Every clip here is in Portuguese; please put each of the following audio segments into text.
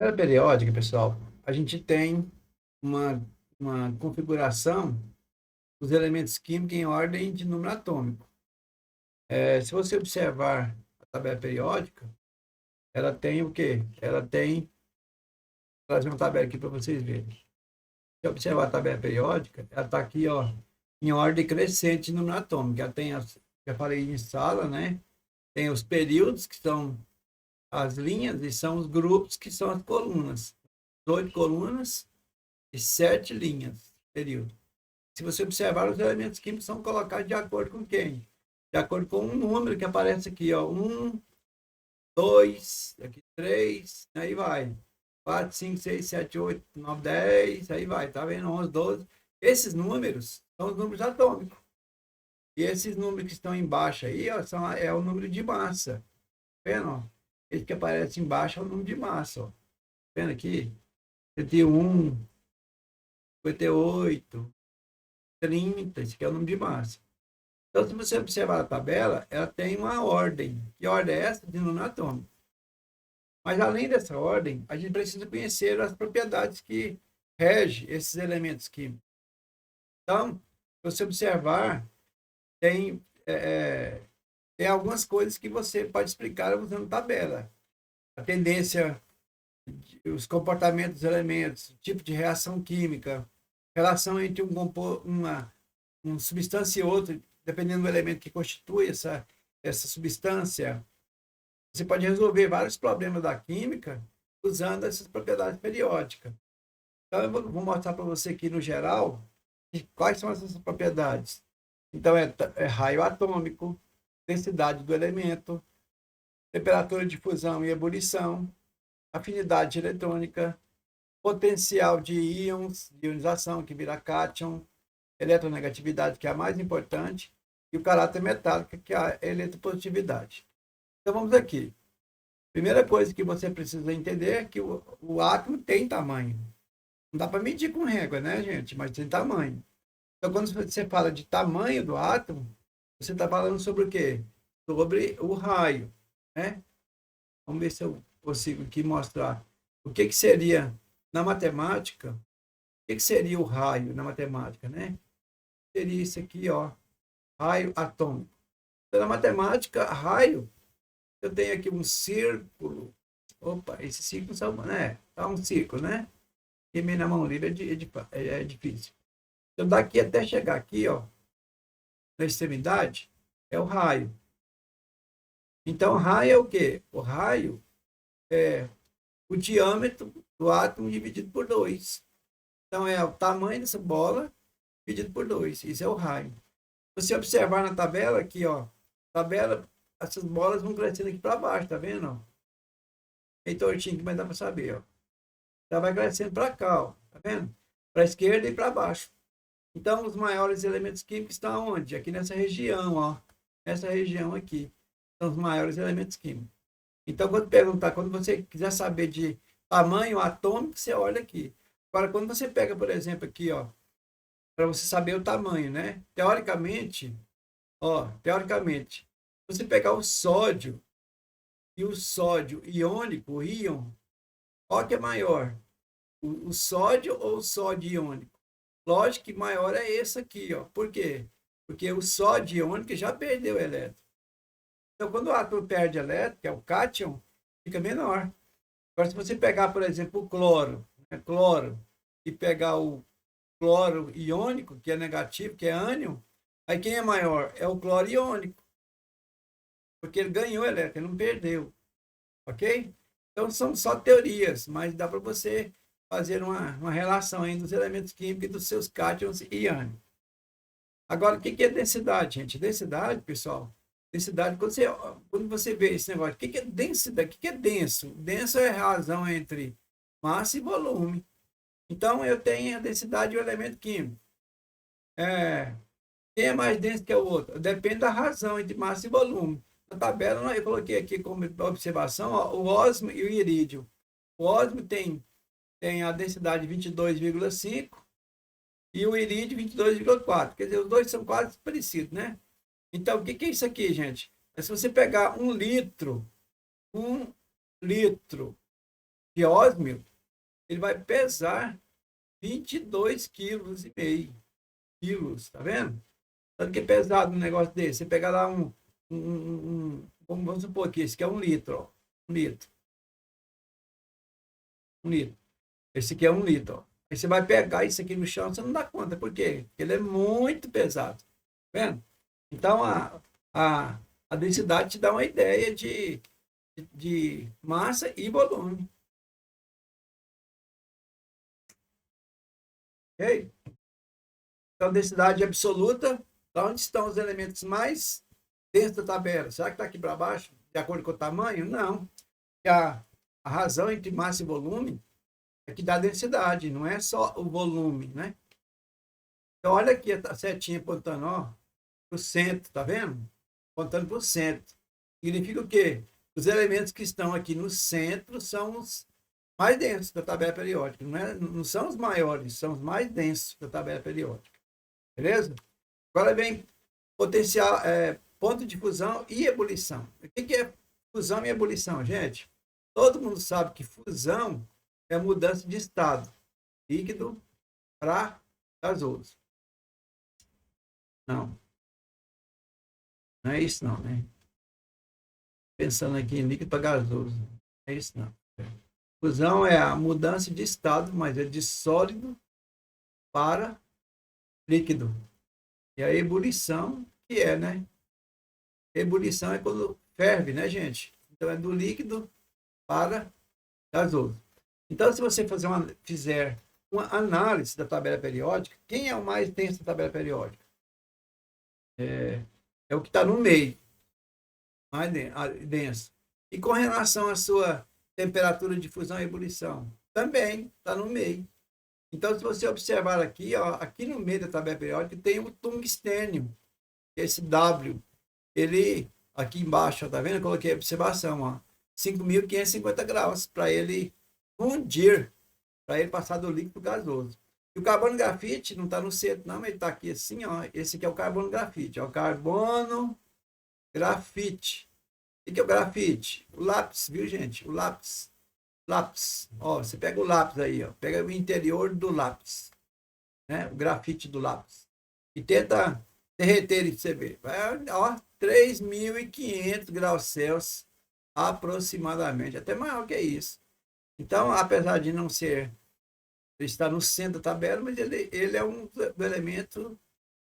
Tabela periódica, pessoal, a gente tem uma, uma configuração dos elementos químicos em ordem de número atômico. Se você observar a tabela periódica, ela tem o quê? Ela tem, vou trazer uma tabela aqui para vocês verem. Se você observar a tabela periódica, ela está aqui, ó, em ordem crescente de número atômico. Ela tem, já falei em sala, né? Tem os períodos, que são as linhas, e são os grupos, que são as colunas. 8 colunas e 7 linhas, período. Se você observar, os elementos químicos são colocados de acordo com quem? De acordo com um número que aparece aqui, ó. 2, aqui 3, aí vai. 4, 5, 6, 7, 8, 9, 10, aí vai, tá vendo? 11, 12. Esses números são os números atômicos. E esses números que estão embaixo aí, ó, é o número de massa. Tá vendo? Ó? Esse que aparece embaixo é o número de massa. Ó. Tá vendo aqui? 101, 58, 30, esse aqui é o número de massa. Então, se você observar a tabela, ela tem uma ordem. Que ordem é essa? De número atômico. Mas, além dessa ordem, a gente precisa conhecer as propriedades que regem esses elementos químicos. Então, se você observar, tem, tem algumas coisas que você pode explicar usando tabela. A tendência, os comportamentos dos elementos, tipo de reação química, relação entre uma substância e outra, dependendo do elemento que constitui essa substância. Você pode resolver vários problemas da química usando essas propriedades periódicas. Então, eu vou mostrar para você aqui no geral quais são essas propriedades. Então, é raio atômico, densidade do elemento, temperatura de fusão e ebulição, afinidade eletrônica, potencial de íons, de ionização, que vira cátion, eletronegatividade, que é a mais importante, e o caráter metálico, que é a eletropositividade. Então, vamos aqui. Primeira coisa que você precisa entender é que o átomo tem tamanho. Não dá para medir com régua, né, gente? Mas tem tamanho. Então, quando você fala de tamanho do átomo, você está falando sobre o quê? Sobre o raio, né? Vamos ver se eu consigo aqui mostrar. O que seria, na matemática, o que seria o raio na matemática, né? Seria isso aqui, ó, raio atômico. Então, na matemática, raio, eu tenho aqui um círculo. Opa, esse círculo são, né? Tá um círculo, né? E na mão livre é difícil. Então, daqui até chegar aqui, ó, na extremidade, é o raio. Então, raio é o quê? O raio é o diâmetro do átomo dividido por 2. Então, é o tamanho dessa bola dividido por 2. Isso é o raio. Se você observar na tabela aqui, ó, tabela, essas bolas vão crescendo aqui para baixo, tá vendo? Meio tortinho, mas dá para saber, ó. Já vai crescendo para cá, ó, tá vendo? Para a esquerda e para baixo. Então, os maiores elementos químicos estão onde? Aqui nessa região, ó. Nessa região aqui. São os maiores elementos químicos. Então, quando perguntar, quando você quiser saber de tamanho atômico, você olha aqui. Agora, quando você pega, por exemplo, aqui, ó, para você saber o tamanho, né? Teoricamente, ó, teoricamente, você pegar o sódio e o sódio iônico, o íon, qual que é maior? O sódio ou o sódio iônico? Lógico que maior é esse aqui, ó. Por quê? Porque o sódio iônico já perdeu elétron. Então, quando o átomo perde elétron, que é o cátion, fica menor. Agora, se você pegar, por exemplo, o cloro, né, cloro, e pegar o cloro iônico, que é negativo, que é ânion, aí quem é maior? É o cloro iônico, porque ele ganhou elétron, ele não perdeu, ok? Então, são só teorias, mas dá para você fazer uma relação entre os elementos químicos e dos seus cátions e ânions. Agora, o que é densidade, gente? Densidade, pessoal, densidade, quando você vê esse negócio, o que é densidade? O que é denso? Denso é a razão entre massa e volume. Então, eu tenho a densidade de um elemento químico. É, quem é mais denso que o outro? Depende da razão entre massa e volume. Na tabela, eu coloquei aqui como observação, ó, o ósmio e o irídio. O ósmio tem a densidade 22,5 e o irídio 22,4. Quer dizer, os dois são quase parecidos, né? Então, o que é isso aqui, gente? É se você pegar um litro de ósmio, ele vai pesar 22,5 quilos, tá vendo? Tanto que é pesado um negócio desse. Você pegar lá vamos supor aqui, esse aqui é 1 litro, ó. 1 litro. 1 litro. Esse aqui é 1 litro, ó. Aí você vai pegar isso aqui no chão, você não dá conta. Por quê? Porque ele é muito pesado. Tá vendo? Então, a densidade te dá uma ideia de massa e volume. Ok? Então, densidade absoluta, da onde estão os elementos mais densos da tabela? Será que está aqui para baixo, de acordo com o tamanho? Não. A razão entre massa e volume é que dá densidade, não é só o volume, né? Então, olha aqui a setinha apontando, ó, para o centro, tá vendo? Apontando para o centro. Significa o quê? Os elementos que estão aqui no centro são os mais densos da tabela periódica. Não são os maiores, são os mais densos da tabela periódica. Beleza? Agora vem potencial, ponto de fusão e ebulição. O que é fusão e ebulição, gente? Todo mundo sabe que fusão é mudança de estado líquido para gasoso. Não. Não é isso não, né? Pensando aqui em líquido para gasoso. Não é isso não. Fusão é a mudança de estado, mas é de sólido para líquido. E a ebulição, que é, né? Ebulição é quando ferve, né, gente? Então é do líquido para gasoso. Então, se você fizer uma análise da tabela periódica, quem é o mais denso da tabela periódica? É o que está no meio, mais denso. E com relação à sua temperatura de fusão e ebulição, também está no meio. Então, se você observar aqui, ó, aqui no meio da tabela periódica tem o tungstênio, esse W. Ele, aqui embaixo, tá vendo? Eu coloquei a observação, ó, 5.550 graus, para ele fundir, para ele passar do líquido para o gasoso. E o carbono grafite não está no centro, não, mas ele está aqui assim, ó. Esse aqui é o carbono grafite, ó, o carbono grafite. O que é o grafite? O lápis, viu, gente? O lápis. Lápis. Ó, você pega o lápis aí, ó. Pega o interior do lápis, né? O grafite do lápis. E tenta derreter ele para você ver. Vai, ó, 3.500 graus Celsius aproximadamente. Até maior que isso. Então, apesar de não ser, ele está no centro da tabela, mas ele é um elemento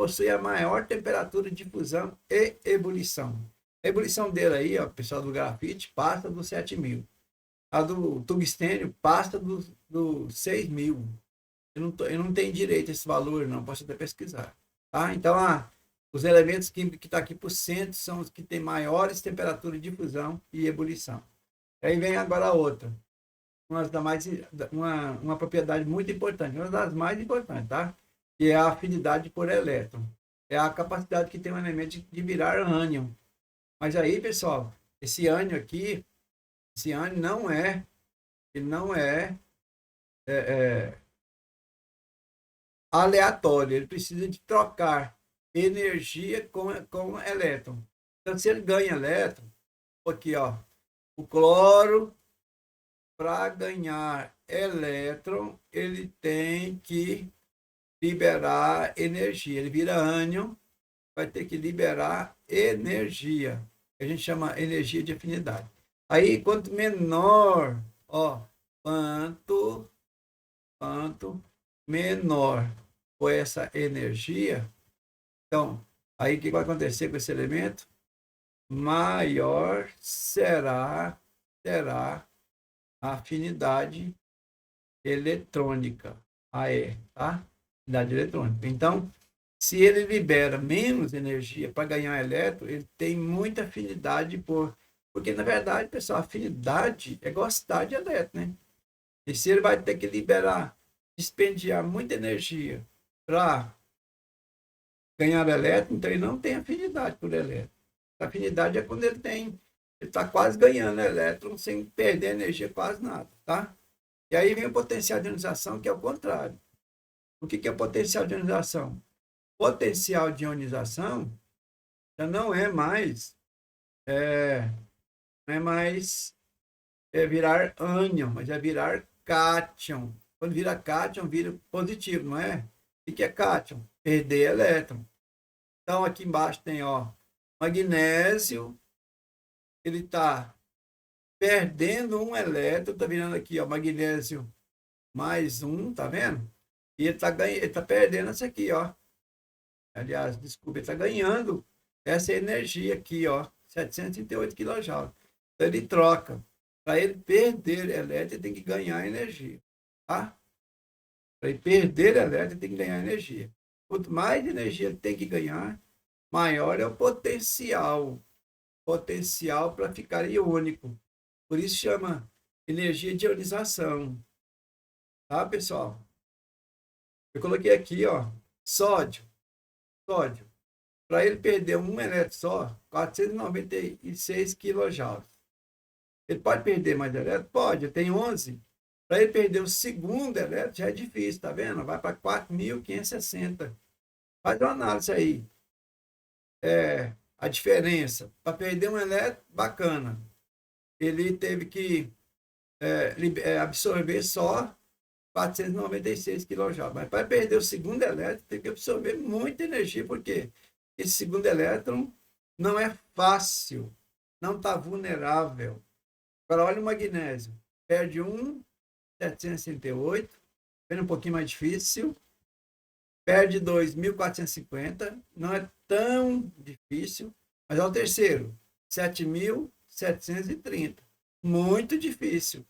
possui a maior temperatura de fusão e ebulição. A ebulição dele aí, ó, pessoal do grafite, passa dos 7.000. A do tungstênio passa dos 6.000. Eu não tenho direito a esse valor, não. Posso até pesquisar. Tá? Então, os elementos químicos que estão aqui por centro são os que têm maiores temperaturas de fusão e ebulição. Aí vem agora a outra. Uma propriedade muito importante, uma das mais importantes, tá? Que é a afinidade por elétron. É a capacidade que tem um elemento de virar ânion. Mas aí, pessoal, esse ânion aqui, esse ânion ele não é aleatório. Ele precisa de trocar energia com elétron. Então, se ele ganha elétron, aqui, ó, o cloro, para ganhar elétron, ele tem que liberar energia. Ele vira ânion, vai ter que liberar energia. A gente chama energia de afinidade. Aí, quanto menor, ó, quanto menor for essa energia, então, aí o que vai acontecer com esse elemento? Maior será a afinidade eletrônica, AE, tá? Afinidade eletrônica. Então, se ele libera menos energia para ganhar elétron, ele tem muita afinidade porque, na verdade, pessoal, afinidade é gostar de elétron, né? E se ele vai ter que dispendiar muita energia para ganhar elétron, então ele não tem afinidade por elétron. A afinidade é quando ele está quase ganhando elétron sem perder energia quase nada, tá? E aí vem o potencial de ionização, que é o contrário. O que é o potencial de ionização? Potencial de ionização já não é mais é virar ânion, mas é virar cátion. Quando vira cátion, vira positivo, não é? O que é cátion? Perder elétron. Então, aqui embaixo tem, ó, magnésio, ele está perdendo um elétron, tá virando aqui, ó, magnésio mais um, tá vendo? E ele tá perdendo essa aqui, ó. Aliás, desculpa, ele está ganhando essa energia aqui, ó, 738 kJ. Então, ele troca. Para ele perder elétron, ele tem que ganhar energia, tá? Para ele perder elétron, ele tem que ganhar energia. Quanto mais energia ele tem que ganhar, maior é o potencial. Potencial para ficar iônico. Por isso chama energia de ionização. Tá, pessoal? Eu coloquei aqui, ó, sódio. Sódio. Para ele perder um elétron só, 496 kJ. Ele pode perder mais elétron? Pode, tem 11. Para ele perder o segundo elétron já é difícil, tá vendo? Vai para 4.560. Faz uma análise aí. A diferença. Para perder um elétron, bacana. Ele teve que absorver só 496 kJ. Mas para perder o segundo elétron, tem que absorver muita energia, porque esse segundo elétron não é fácil, não está vulnerável. Agora, olha o magnésio. Perde 1.768, perde um pouquinho mais difícil. Perde 2.450, não é tão difícil. Mas é o terceiro, 7.730. Muito difícil.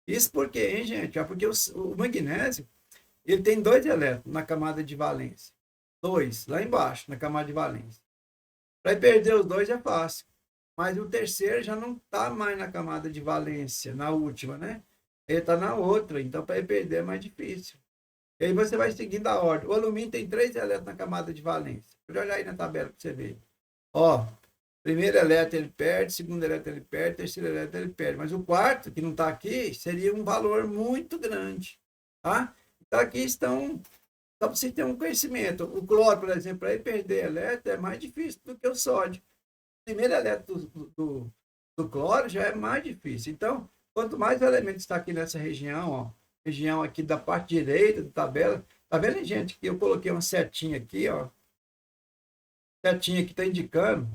Isso por quê, hein, gente? É porque o magnésio, ele tem 2 elétrons na camada de valência. 2, lá embaixo, na camada de valência. Para perder os 2 é fácil. Mas o terceiro já não está mais na camada de valência, na última, né? Ele está na outra, então para ele perder é mais difícil. E aí você vai seguindo a ordem. O alumínio tem 3 elétrons na camada de valência. Vou olhar aí na tabela para você ver. Ó, primeiro elétron ele perde, segundo elétron ele perde, terceiro elétron ele perde. Mas o quarto, que não está aqui, seria um valor muito grande. Tá? Então aqui estão, só para você ter um conhecimento. O cloro, por exemplo, para ele perder elétron é mais difícil do que o sódio. O primeiro elétron do cloro já é mais difícil. Então, quanto mais o elemento está aqui nessa região, ó, região aqui da parte direita da tabela, tá vendo, gente, que eu coloquei uma setinha aqui, ó, setinha que está indicando,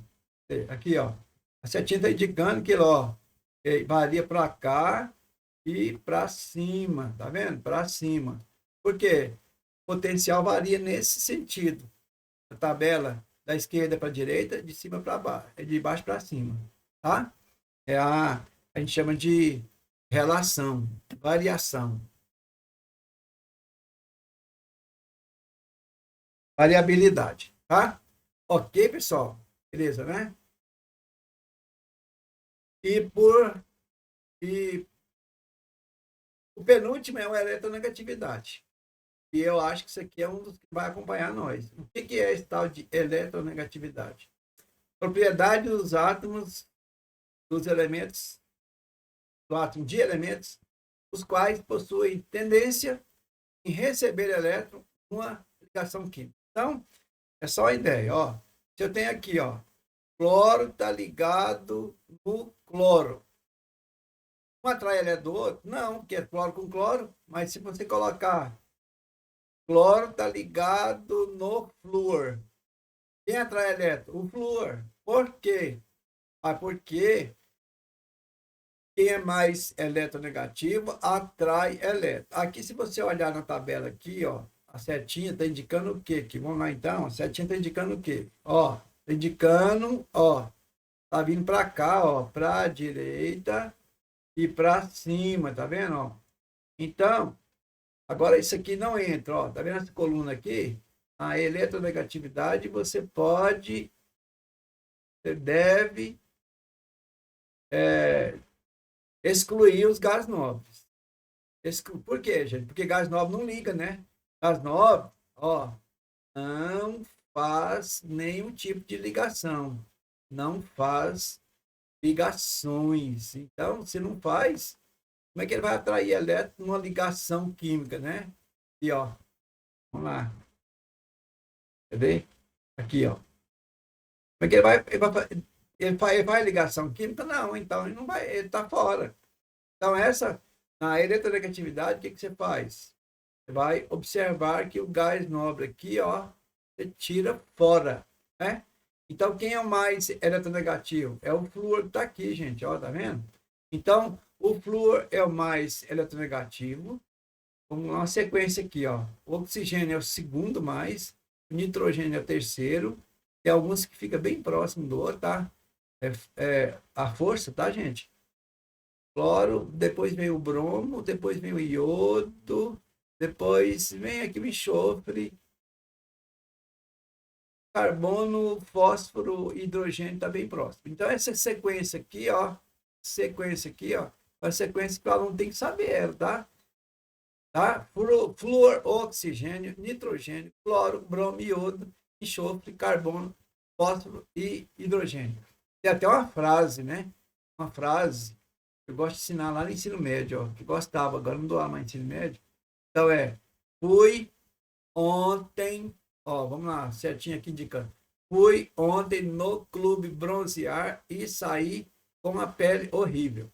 aqui, ó, a setinha está indicando que, ó, varia para cá e para cima, tá vendo? Para cima. Por quê? O potencial varia nesse sentido. A tabela da esquerda para a direita, de cima para baixo, de baixo para cima, tá? A gente chama de relação, variação. Variabilidade, tá? Ok, pessoal? Beleza, né? E o penúltimo é a eletronegatividade. E eu acho que isso aqui é um dos que vai acompanhar nós. O que é esse tal de eletronegatividade? Propriedade dos átomos, dos elementos, do átomo de elementos, os quais possuem tendência em receber elétron numa ligação química. Então, é só a ideia, ó. Se eu tenho aqui, ó, cloro está ligado no cloro. Um atrai elétron do outro? Não, porque é cloro com cloro, mas se você colocar cloro está ligado no flúor. Quem atrai elétron? O flúor. Por quê? Porque quem é mais eletronegativo atrai elétron. Aqui, se você olhar na tabela aqui, ó, a setinha está indicando o quê? Vamos lá, então. A setinha está indicando o quê? Ó, está indicando, ó, tá vindo para cá, ó, para a direita e para cima, tá vendo, ó? Então, agora isso aqui não entra, ó, tá vendo essa coluna aqui? A eletronegatividade você deve excluir os gás nobres. Por quê, gente? Porque gás nobre não liga, né? Gás nobre, ó, não faz nenhum tipo de ligação. Não faz ligações. Então, se não faz, como é que ele vai atrair elétron numa ligação química, né? Aqui, ó. Vamos lá. Quer ver? Aqui, ó. Como é que ele vai ligação química? Não, então ele não vai, ele está fora. Então, na eletronegatividade, o que você faz? Você vai observar que o gás nobre aqui, ó, você tira fora, né? Então, quem é o mais eletronegativo? É o flúor que está aqui, gente, ó, tá vendo? Então, o flúor é o mais eletronegativo. Vamos uma sequência aqui, ó. O oxigênio é o segundo mais, o nitrogênio é o terceiro. Tem alguns que fica bem próximo do outro, tá? É a força, tá, gente? Cloro, depois vem o bromo, depois vem o iodo, depois vem aqui o enxofre, carbono, fósforo, hidrogênio está bem próximo. Então, essa sequência aqui, ó, é a sequência que o aluno tem que saber ela, tá? Flúor, oxigênio, nitrogênio, cloro, bromo, iodo, enxofre, carbono, fósforo e hidrogênio. Tem até uma frase, né? Uma frase que eu gosto de ensinar lá no ensino médio, ó, que gostava, agora não dou aula mais no ensino médio. Então fui ontem, ó, vamos lá, certinho aqui indicando. Fui ontem no clube bronzear e saí com a pele horrível.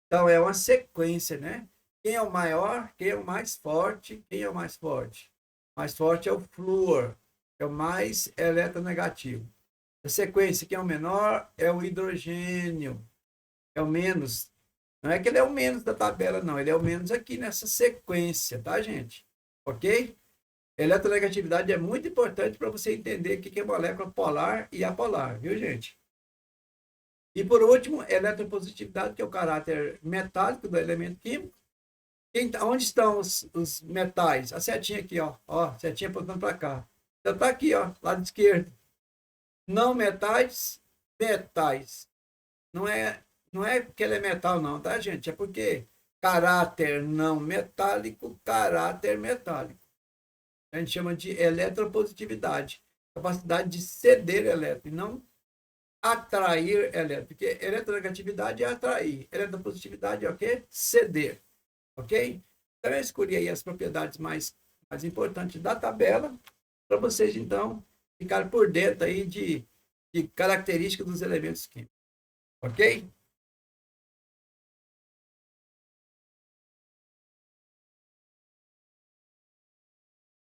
Então é uma sequência, né? Quem é o maior? Quem é o mais forte? Quem é o mais forte? O mais forte é o flúor, é o mais eletronegativo. A sequência, quem é o menor? É o hidrogênio, é o menos. Não é que ele é o menos da tabela, não. Ele é o menos aqui nessa sequência, tá, gente? Ok? Eletronegatividade é muito importante para você entender o que é molécula polar e apolar, viu, gente? E por último, eletropositividade, que é o caráter metálico do elemento químico. Onde estão os metais? A setinha aqui, ó. Ó, setinha apontando para cá. Então tá aqui, ó, lado esquerdo. Não metais, metais. Não é porque ele é metal, não, tá, gente? É porque caráter não metálico, caráter metálico. A gente chama de eletropositividade. Capacidade de ceder elétron, e não atrair elétron. Porque eletronegatividade é atrair. Eletropositividade é o quê? Ceder. Ok? Então, eu escolhi aí as propriedades mais importantes da tabela para vocês, então, ficarem por dentro aí de características dos elementos químicos. Ok?